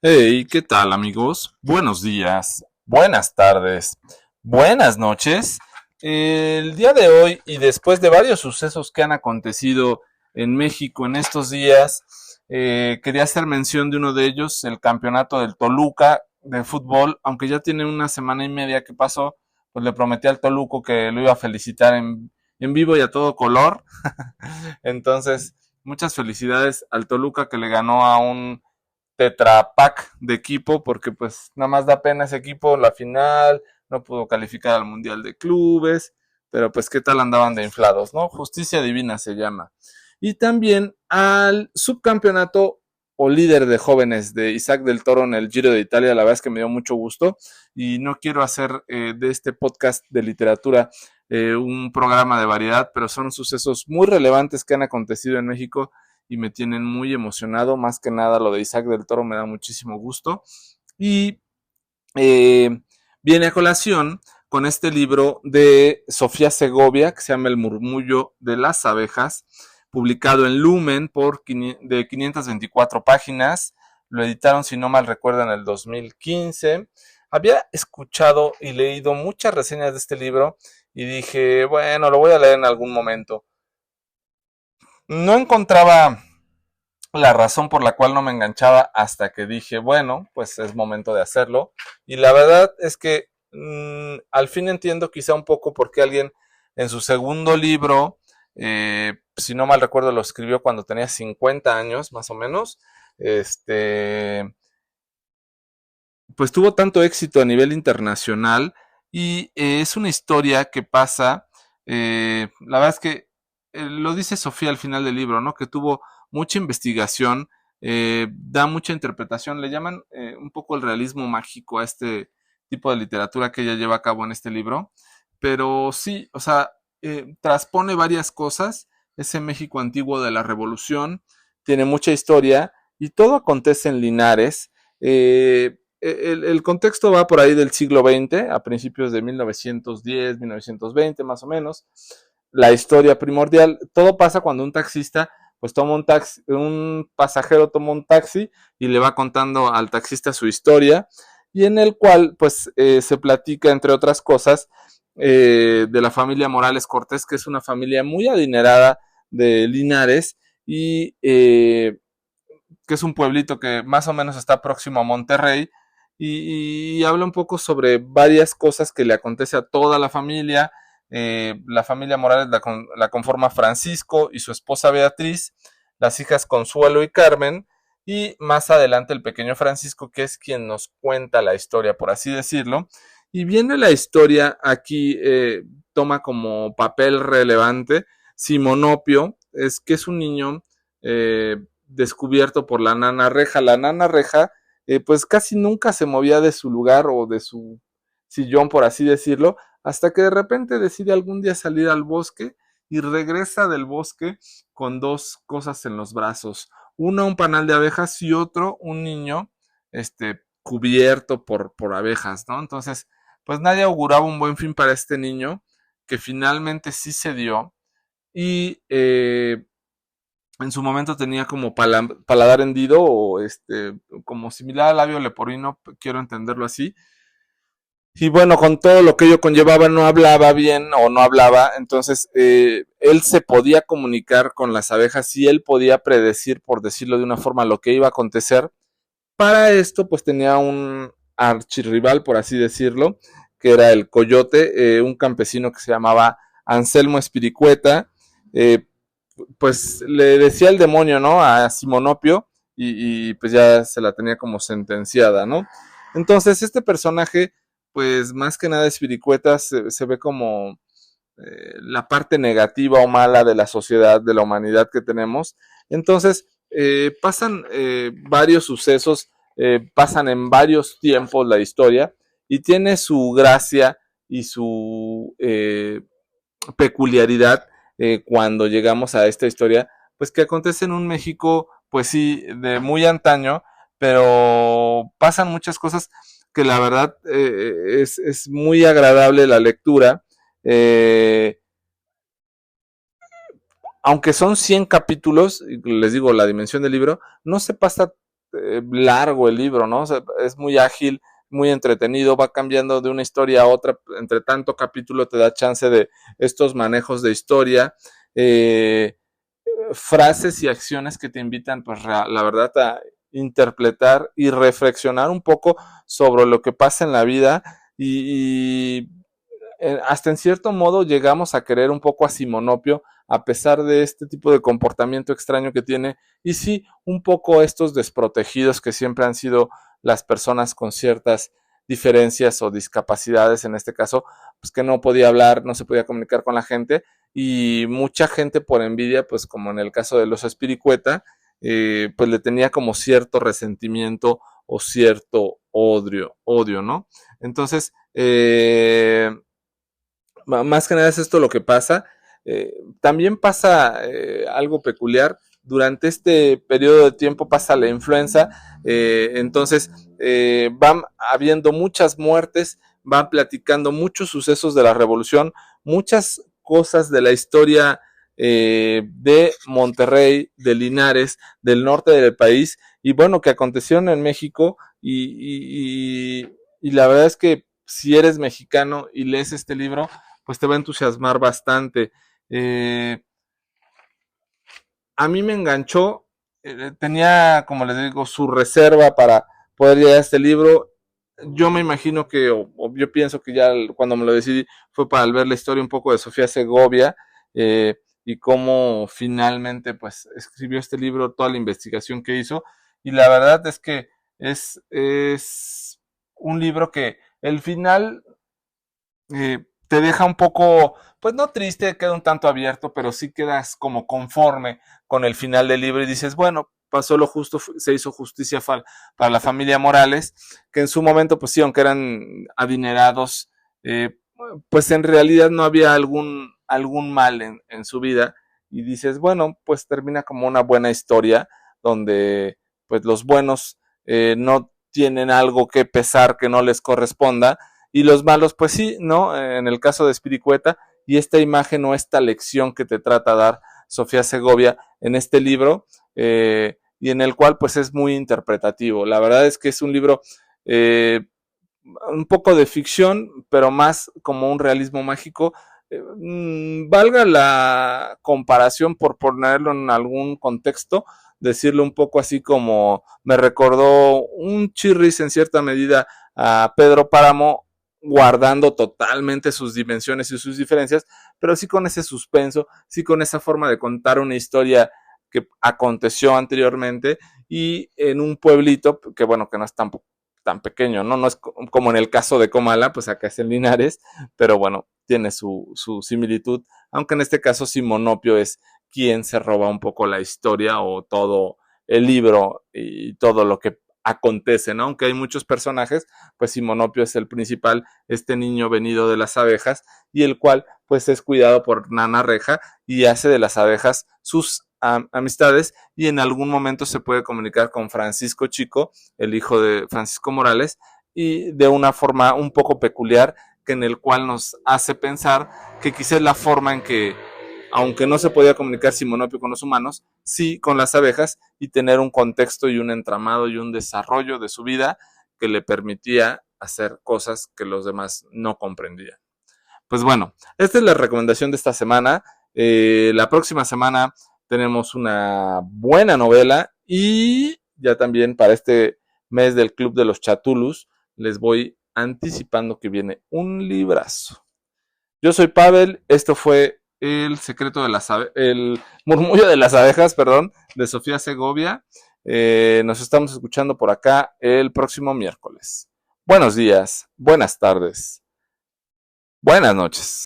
Hey, ¿qué tal amigos? Buenos días, buenas tardes, buenas noches. El día de hoy y después de varios sucesos que han acontecido en México en estos días, quería hacer mención de uno de ellos, el campeonato del Toluca de fútbol, aunque ya tiene una semana y media que pasó, pues le prometí al Toluco que lo iba a felicitar en vivo y a todo color. Entonces, muchas felicidades al Toluca que le ganó a un Tetra Pak de equipo, porque pues nada más da pena ese equipo, la final, no pudo calificar al Mundial de Clubes, pero pues qué tal andaban de inflados, ¿no? Justicia Divina se llama. Y también al subcampeonato o líder de jóvenes de Isaac del Toro en el Giro de Italia, la verdad es que me dio mucho gusto y no quiero hacer de este podcast de literatura un programa de variedad, pero son sucesos muy relevantes que han acontecido en México y me tienen muy emocionado. Más que nada lo de Isaac del Toro me da muchísimo gusto. Y eh, viene a colación con este libro de Sofía Segovia que se llama El murmullo de las abejas, publicado en Lumen de 524 páginas. Lo editaron, si no mal recuerdo, en el 2015. Había escuchado y leído muchas reseñas de este libro y dije, bueno, lo voy a leer en algún momento. No encontraba la razón por la cual no me enganchaba hasta que dije, bueno, pues es momento de hacerlo. Y la verdad es que al fin entiendo quizá un poco por qué alguien en su segundo libro, si no mal recuerdo, lo escribió cuando tenía 50 años más o menos, pues tuvo tanto éxito a nivel internacional y es una historia que pasa, la verdad es que lo dice Sofía al final del libro, ¿no? Que tuvo mucha investigación, da mucha interpretación, le llaman un poco el realismo mágico a este tipo de literatura que ella lleva a cabo en este libro, pero sí, o sea, transpone varias cosas, ese México antiguo de la Revolución, tiene mucha historia y todo acontece en Linares. El contexto va por ahí del siglo XX, a principios de 1910, 1920 más o menos. La historia primordial, todo pasa cuando un taxista pues toma un taxi, un pasajero toma un taxi y le va contando al taxista su historia y en el cual pues se platica entre otras cosas de la familia Morales Cortés, que es una familia muy adinerada de Linares y que es un pueblito que más o menos está próximo a Monterrey, y habla un poco sobre varias cosas que le acontece a toda la familia. La familia Morales la conforma Francisco y su esposa Beatriz, las hijas Consuelo y Carmen, y más adelante el pequeño Francisco, que es quien nos cuenta la historia, por así decirlo. Y viene la historia aquí, toma como papel relevante Simonopio, es que es un niño descubierto por la nana Reja. La nana Reja, pues casi nunca se movía de su lugar o de su sillón, por así decirlo, hasta que de repente decide algún día salir al bosque y regresa del bosque con dos cosas en los brazos. Una, un panal de abejas y otro, un niño, cubierto por abejas, ¿no? Entonces, pues nadie auguraba un buen fin para este niño, que finalmente sí se dio, y en su momento tenía como paladar hendido o como similar al labio leporino, quiero entenderlo así. Y bueno, con todo lo que ello conllevaba, no hablaba bien o no hablaba, entonces él se podía comunicar con las abejas y él podía predecir, por decirlo de una forma, lo que iba a acontecer. Para esto, pues tenía un archirrival, por así decirlo, que era el Coyote, un campesino que se llamaba Anselmo Espiricueta, pues le decía el demonio, ¿no? A Simonopio y pues ya se la tenía como sentenciada, ¿no? Entonces este personaje, pues más que nada Espiricueta se ve como la parte negativa o mala de la sociedad, de la humanidad que tenemos. Entonces pasan varios sucesos, pasan en varios tiempos la historia y tiene su gracia y su peculiaridad cuando llegamos a esta historia, pues que acontece en un México, pues sí, de muy antaño, pero pasan muchas cosas que la verdad es muy agradable la lectura. Eh, Aunque son 100 capítulos, les digo, la dimensión del libro, no se pasa, largo el libro, ¿no? O sea, es muy ágil, muy entretenido, va cambiando de una historia a otra, entre tanto capítulo te da chance de estos manejos de historia, frases y acciones que te invitan, pues la verdad, a interpretar y reflexionar un poco sobre lo que pasa en la vida y hasta en cierto modo llegamos a querer un poco a Simonopio a pesar de este tipo de comportamiento extraño que tiene y sí, un poco estos desprotegidos que siempre han sido las personas con ciertas diferencias o discapacidades, en este caso, pues que no podía hablar, no se podía comunicar con la gente y mucha gente por envidia, pues como en el caso de los Espiricueta, pues le tenía como cierto resentimiento o cierto odio, ¿no? Entonces, más que nada es esto lo que pasa. También pasa algo peculiar. Durante este periodo de tiempo pasa la influenza, entonces van habiendo muchas muertes, van platicando muchos sucesos de la revolución, muchas cosas de la historia de Monterrey, de Linares, del norte del país, y bueno, que acontecieron en México, y la verdad es que si eres mexicano y lees este libro, pues te va a entusiasmar bastante. A mí me enganchó, tenía, como les digo, su reserva para poder leer este libro. Yo me imagino que, o yo pienso que ya cuando me lo decidí fue para ver la historia un poco de Sofía Segovia y cómo finalmente pues escribió este libro, toda la investigación que hizo. Y la verdad es que es un libro que el final te deja un poco, pues no triste, queda un tanto abierto, pero sí quedas como conforme con el final del libro y dices, bueno, pasó lo justo, se hizo justicia para la familia Morales, que en su momento, pues sí, aunque eran adinerados, pues en realidad no había algún mal en su vida y dices, bueno, pues termina como una buena historia donde pues los buenos no tienen algo que pesar que no les corresponda y los malos, pues sí, ¿no? En el caso de Spiricueta, y esta imagen o esta lección que te trata de dar Sofía Segovia en este libro, y en el cual pues es muy interpretativo. La verdad es que es un libro un poco de ficción, pero más como un realismo mágico. Valga la comparación por ponerlo en algún contexto, decirlo un poco así como me recordó un chirris en cierta medida a Pedro Páramo, guardando totalmente sus dimensiones y sus diferencias, pero sí con ese suspenso, sí con esa forma de contar una historia que aconteció anteriormente y en un pueblito que bueno, que no es tan pequeño, ¿no? No es como en el caso de Comala, pues acá es en Linares, pero bueno, tiene su similitud, aunque en este caso Simonopio es quien se roba un poco la historia o todo el libro y todo lo que acontece, ¿no? Aunque hay muchos personajes, pues Simonopio es el principal, este niño venido de las abejas y el cual pues es cuidado por Nana Reja y hace de las abejas sus amistades y en algún momento se puede comunicar con Francisco Chico, el hijo de Francisco Morales, y de una forma un poco peculiar que en el cual nos hace pensar que quizás la forma en que aunque no se podía comunicar Simonopio con los humanos, sí con las abejas y tener un contexto y un entramado y un desarrollo de su vida que le permitía hacer cosas que los demás no comprendían. Pues bueno, esta es la recomendación de esta semana. La próxima semana tenemos una buena novela y ya también para este mes del Club de los Chatulus les voy anticipando que viene un librazo. Yo soy Pavel, esto fue El secreto de las el murmullo de las abejas, perdón, de Sofía Segovia. Nos estamos escuchando por acá el próximo miércoles. Buenos días, buenas tardes, buenas noches.